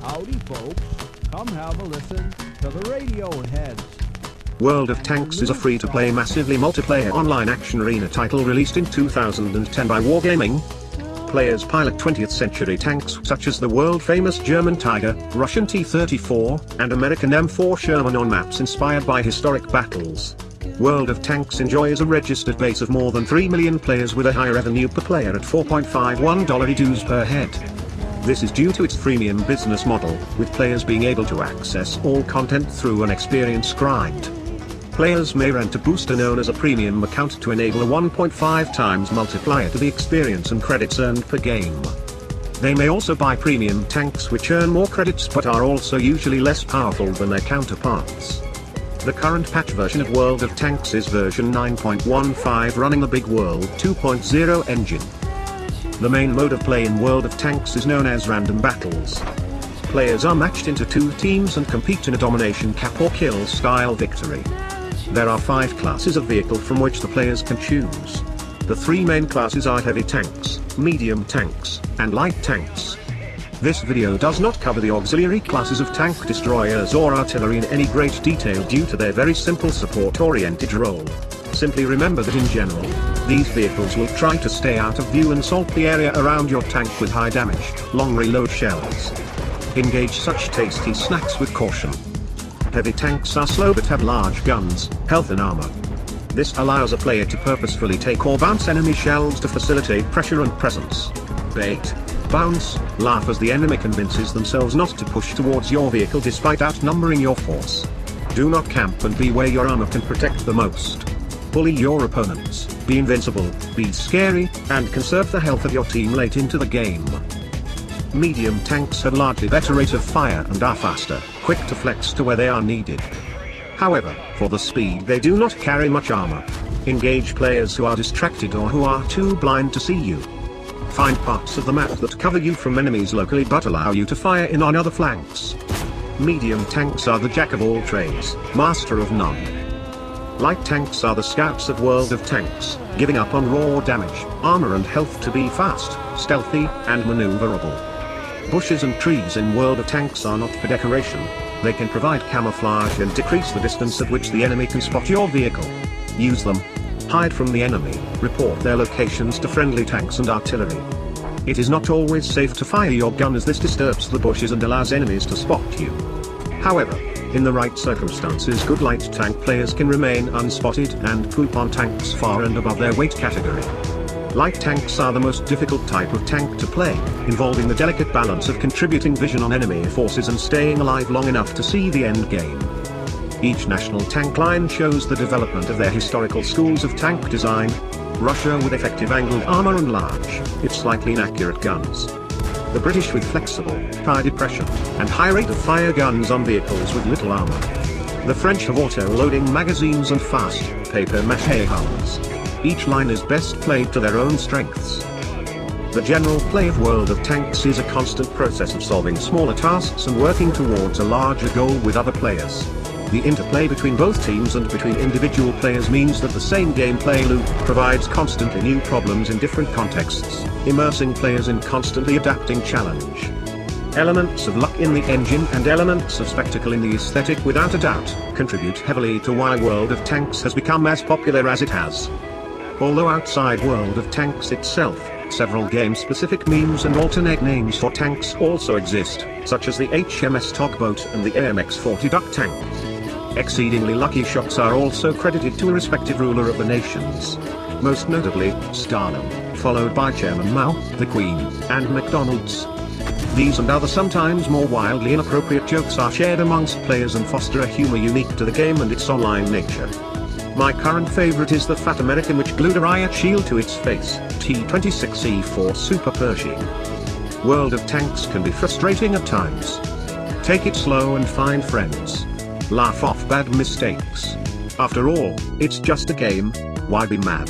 Howdy, folks. Come have a listen to the radio heads. World of Tanks is a free-to-play massively multiplayer online action arena title released in 2010 by Wargaming. Players pilot 20th century tanks such as the world-famous German Tiger, Russian T-34, and American M4 Sherman on maps inspired by historic battles. World of Tanks enjoys a registered base of more than 3 million players with a high revenue per player at $4.51 dues per head. This is due to its freemium business model, with players being able to access all content through an experience grind. Players may rent a booster known as a premium account to enable a 1.5 times multiplier to the experience and credits earned per game. They may also buy premium tanks which earn more credits but are also usually less powerful than their counterparts. The current patch version of World of Tanks is version 9.15 running the Big World 2.0 engine. The main mode of play in World of Tanks is known as random battles. Players are matched into two teams and compete in a domination cap or kill style victory. There are 5 classes of vehicle from which the players can choose. The 3 main classes are heavy tanks, medium tanks, and light tanks. This video does not cover the auxiliary classes of tank destroyers or artillery in any great detail due to their very simple support-oriented role. Simply remember that in general, these vehicles will try to stay out of view and assault the area around your tank with high damage, long reload shells. Engage such tasty snacks with caution. Heavy tanks are slow but have large guns, health and armor. This allows a player to purposefully take or bounce enemy shells to facilitate pressure and presence. Bait, bounce, laugh as the enemy convinces themselves not to push towards your vehicle despite outnumbering your force. Do not camp and be where your armor can protect the most. Bully your opponents, be invincible, be scary, and conserve the health of your team late into the game. Medium tanks have largely better rate of fire and are faster, quick to flex to where they are needed. However, for the speed they do not carry much armor. Engage players who are distracted or who are too blind to see you. Find parts of the map that cover you from enemies locally but allow you to fire in on other flanks. Medium tanks are the jack of all trades, master of none. Light tanks are the scouts of World of Tanks, giving up on raw damage, armor and health to be fast, stealthy, and maneuverable. Bushes and trees in World of Tanks are not for decoration. They can provide camouflage and decrease the distance at which the enemy can spot your vehicle. Use them. Hide from the enemy, report their locations to friendly tanks and artillery. It is not always safe to fire your gun as this disturbs the bushes and allows enemies to spot you. However, in the right circumstances good light tank players can remain unspotted and poop on tanks far and above their weight category. Light tanks are the most difficult type of tank to play, involving the delicate balance of contributing vision on enemy forces and staying alive long enough to see the end game. Each national tank line shows the development of their historical schools of tank design. Russia with effective angled armor and large, if slightly inaccurate guns. The British with flexible, high depression, and high rate of fire guns on vehicles with little armor. The French have auto-loading magazines and fast, papier-mâché hulls. Each line is best played to their own strengths. The general play of World of Tanks is a constant process of solving smaller tasks and working towards a larger goal with other players. The interplay between both teams and between individual players means that the same gameplay loop provides constantly new problems in different contexts, immersing players in constantly adapting challenge. Elements of luck in the engine and elements of spectacle in the aesthetic without a doubt contribute heavily to why World of Tanks has become as popular as it has. Although outside World of Tanks itself, several game-specific memes and alternate names for tanks also exist, such as the HMS Tugboat and the AMX-40 Duck Tank. Exceedingly lucky shots are also credited to a respective ruler of the nations. Most notably, Stalin, followed by Chairman Mao, the Queen, and McDonald's. These and other sometimes more wildly inappropriate jokes are shared amongst players and foster a humor unique to the game and its online nature. My current favorite is the fat American which glued a riot shield to its face, T-26E4 Super Pershing. World of Tanks can be frustrating at times. Take it slow and find friends. Laugh off bad mistakes. After all, it's just a game, why be mad?